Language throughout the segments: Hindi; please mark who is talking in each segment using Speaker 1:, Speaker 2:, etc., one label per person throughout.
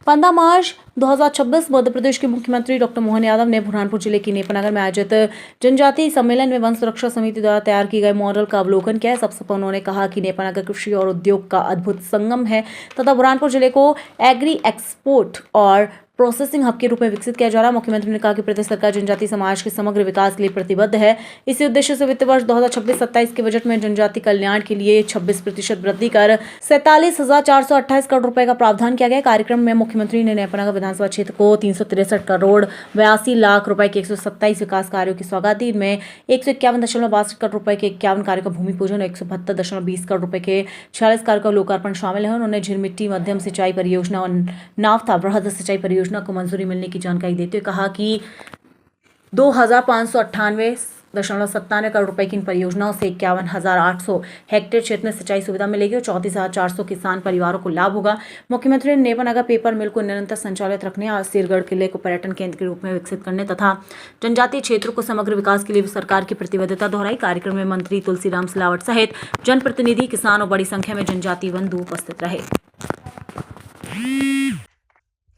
Speaker 1: 15 मार्च 2026 मध्य प्रदेश के मुख्यमंत्री डॉक्टर मोहन यादव ने बुरहानपुर जिले की नेपानगर में आयोजित जनजातीय सम्मेलन में वन सुरक्षा समिति द्वारा तैयार की गए मॉडल का अवलोकन किया। इस अवसर पर उन्होंने कहा कि नेपानगर कृषि और उद्योग का अद्भुत संगम है तथा बुरहानपुर जिले को एग्री एक्सपोर्ट और प्रोसेसिंग हब के रूप में विकसित किया जा रहा है। मुख्यमंत्री ने कहा कि प्रदेश सरकार जनजातीय समाज के समग्र विकास के लिए प्रतिबद्ध है। इसी उद्देश्य से वित्त वर्ष 2026-27 के बजट में जनजातीय कल्याण के लिए 26% वृद्धि कर 47,428 करोड़ रुपए का प्रावधान किया गया। कार्यक्रम में मुख्यमंत्री ने नेपानगर विधानसभा क्षेत्र को 363 करोड़ 82 लाख रुपए के 127 विकास कार्यों की सौगात दी। इनमें 151.62 करोड़ रुपए के 51 कार्यों का भूमि पूजन और 172.20 करोड़ रुपए के 46 कार्यों का लोकार्पण शामिल है। उन्होंने झिरमिट्टी मध्यम सिंचाई परियोजना और नावथा बृहद सिंचाई परियोजना को मंजूरी मिलने की जानकारी देते हुए कहा कि 2,598.97 करोड़ रुपए की इन परियोजनाओं से 51,800 हेक्टेयर क्षेत्र में सिंचाई सुविधा मिलेगी और 34,400 किसान परिवारों को लाभ होगा। मुख्यमंत्री ने नेपानगर पेपर मिल को निरंतर संचालित रखने और सिरगढ़ किले को पर्यटन केंद्र के रूप में विकसित करने तथा जनजातीय क्षेत्रों को समग्र विकास के लिए सरकार की प्रतिबद्धता दोहराई। कार्यक्रम में मंत्री तुलसीराम सिलावट सहित जनप्रतिनिधि, किसान और बड़ी संख्या में जनजातीय बंधु उपस्थित रहे।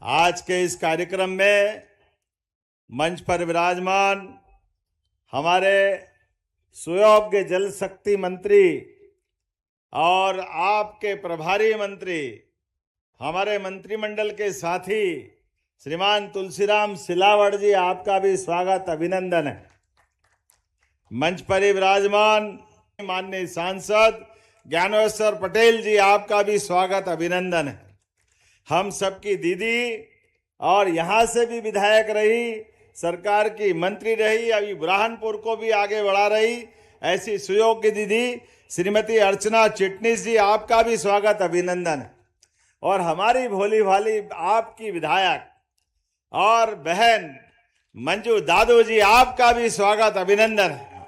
Speaker 2: आज के इस कार्यक्रम में मंच पर विराजमान हमारे सुयोग्य जल शक्ति मंत्री और आपके प्रभारी मंत्री, हमारे मंत्रिमंडल के साथी श्रीमान तुलसीराम सिलावट जी, आपका भी स्वागत अभिनंदन है। मंच पर ही विराजमान माननीय सांसद ज्ञानेश्वर पटेल जी, आपका भी स्वागत अभिनंदन है। हम सबकी दीदी और यहाँ से भी विधायक रही, सरकार की मंत्री रही, अभी बुरहानपुर को भी आगे बढ़ा रही, ऐसी सुयोग्य दीदी श्रीमती अर्चना चिटनीस जी, आपका भी स्वागत अभिनंदन है। और हमारी भोली भाली आपकी विधायक और बहन मंजू दादू जी, आपका भी स्वागत अभिनंदन है,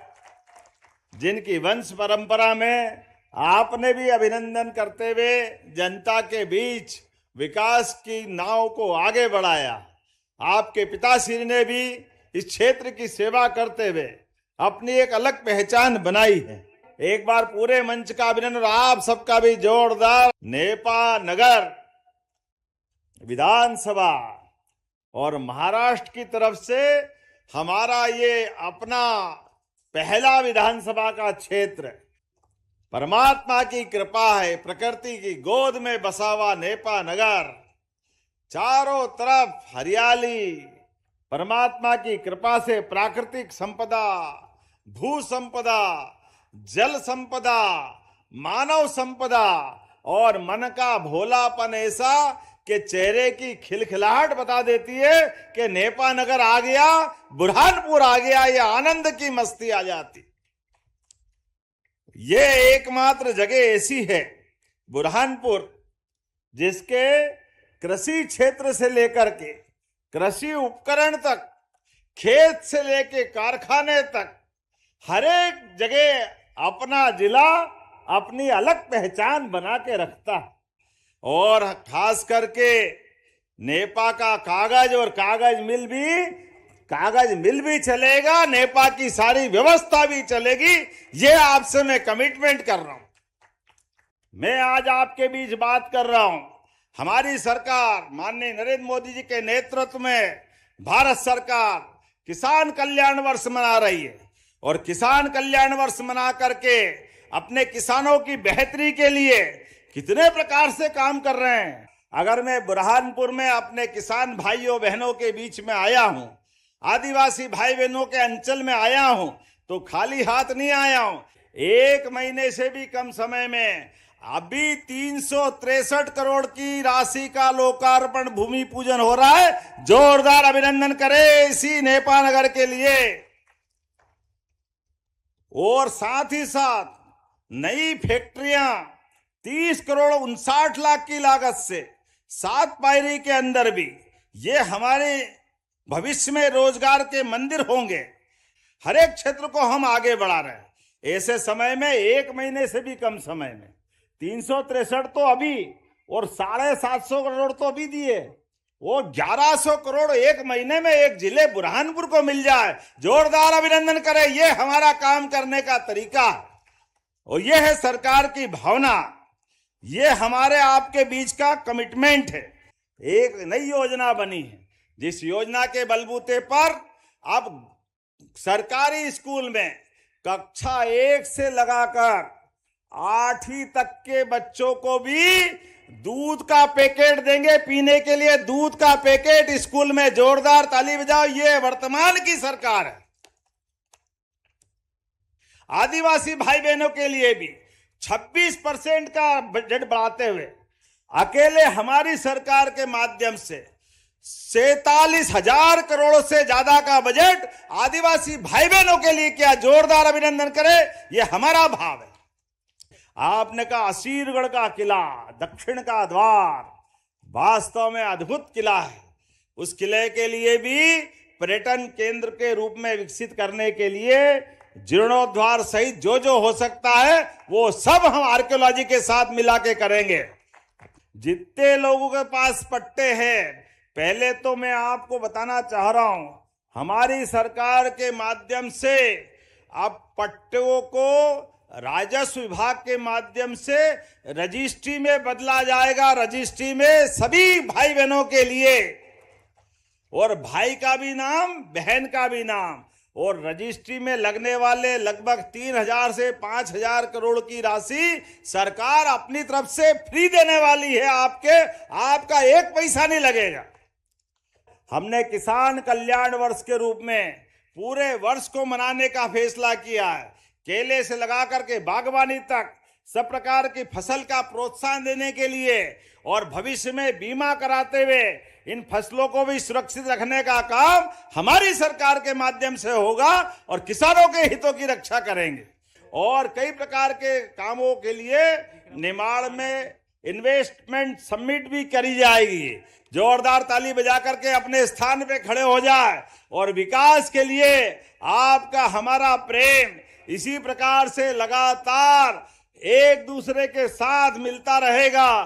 Speaker 2: जिनकी वंश परंपरा में आपने भी अभिनंदन करते हुए जनता के बीच विकास की नाव को आगे बढ़ाया। आपके पिताश्री ने भी इस क्षेत्र की सेवा करते हुए अपनी एक अलग पहचान बनाई है। एक बार पूरे मंच का अभिनंदन, आप सबका भी जोरदार। नेपानगर विधानसभा और महाराष्ट्र की तरफ से हमारा ये अपना पहला विधानसभा का क्षेत्र, परमात्मा की कृपा है, प्रकृति की गोद में बसा हुआ नेपानगर, चारों तरफ हरियाली, परमात्मा की कृपा से प्राकृतिक संपदा, भू संपदा, जल संपदा, मानव संपदा और मन का भोलापन ऐसा कि चेहरे की खिलखिलाहट बता देती है कि नेपानगर आ गया, बुरहानपुर आ गया, ये आनंद की मस्ती आ जाती। ये एकमात्र जगह ऐसी है बुरहानपुर जिसके कृषि क्षेत्र से लेकर के कृषि उपकरण तक, खेत से लेके कारखाने तक, हर एक जगह अपना जिला अपनी अलग पहचान बना के रखता है। और खास करके नेपा का कागज और कागज मिल भी चलेगा, नेपा की सारी व्यवस्था भी चलेगी, ये आपसे मैं कमिटमेंट कर रहा हूं। मैं आज आपके बीच बात कर रहा हूं। हमारी सरकार माननीय नरेंद्र मोदी जी के नेतृत्व में भारत सरकार किसान कल्याण वर्ष मना रही है और किसान कल्याण वर्ष मना करके अपने किसानों की बेहतरी के लिए कितने प्रकार से काम कर रहे हैं। अगर मैं बुरहानपुर में अपने किसान भाइयों बहनों के बीच में आया हूं, आदिवासी भाई बहनों के अंचल में आया हूं, तो खाली हाथ नहीं आया हूं। 1 महीने से भी कम समय में अभी 363 करोड़ की राशि का लोकार्पण भूमि पूजन हो रहा है। जोरदार अभिनंदन करें इसी नेपानगर के लिए। और साथ ही साथ नई फैक्ट्रियां 30 करोड़ 59 लाख की लागत से 7 पायरी के अंदर भी, ये हमारे भविष्य में रोजगार के मंदिर होंगे। हर एक क्षेत्र को हम आगे बढ़ा रहे हैं। ऐसे समय में 1 महीने से भी कम समय में 363 तो अभी और 750 करोड़ तो अभी दिए, वो 1100 करोड़ 1 महीने में एक जिले बुरहानपुर को मिल जाए। जोरदार अभिनंदन करें। ये हमारा काम करने का तरीका और ये है सरकार की भावना, ये हमारे आपके बीच का कमिटमेंट है। एक नई योजना बनी है, जिस योजना के बलबूते पर अब सरकारी स्कूल में कक्षा 1 से लगाकर 8वीं तक के बच्चों को भी दूध का पैकेट देंगे, पीने के लिए दूध का पैकेट स्कूल में। जोरदार ताली बजाओ, ये वर्तमान की सरकार है। आदिवासी भाई बहनों के लिए भी 26% का बजट बढ़ाते हुए अकेले हमारी सरकार के माध्यम से 47,000 करोड़ से ज्यादा का बजट आदिवासी भाई बहनों के लिए किया। जोरदार अभिनंदन करें, यह हमारा भाव है। आपने कहा असीरगढ़ का किला, दक्षिण का द्वार, वास्तव में अद्भुत किला है। उस किले के लिए भी पर्यटन केंद्र के रूप में विकसित करने के लिए जीर्णोद्धार सहित जो जो हो सकता है वो सब हम आर्कियोलॉजी के साथ मिला के करेंगे। जितने लोगों के पास पट्टे हैं, पहले तो मैं आपको बताना चाह रहा हूं, हमारी सरकार के माध्यम से अब पट्टों को राजस्व विभाग के माध्यम से रजिस्ट्री में बदला जाएगा। रजिस्ट्री में सभी भाई बहनों के लिए, और भाई का भी नाम, बहन का भी नाम, और रजिस्ट्री में लगने वाले लगभग 3,000 से 5,000 करोड़ की राशि सरकार अपनी तरफ से फ्री देने वाली है। आपका एक पैसा नहीं लगेगा। हमने किसान कल्याण वर्ष के रूप में पूरे वर्ष को मनाने का फैसला किया है। केले से लगा करके बागवानी तक सब प्रकार की फसल का प्रोत्साहन देने के लिए और भविष्य में बीमा कराते हुए इन फसलों को भी सुरक्षित रखने का काम हमारी सरकार के माध्यम से होगा और किसानों के हितों की रक्षा करेंगे। और कई प्रकार के कामों के लिए निमाड़ में इन्वेस्टमेंट समिट भी करी जाएगी। जोरदार ताली बजा करके अपने स्थान पे खड़े हो जाए। और विकास के लिए आपका हमारा प्रेम इसी प्रकार से लगातार एक दूसरे के साथ मिलता रहेगा।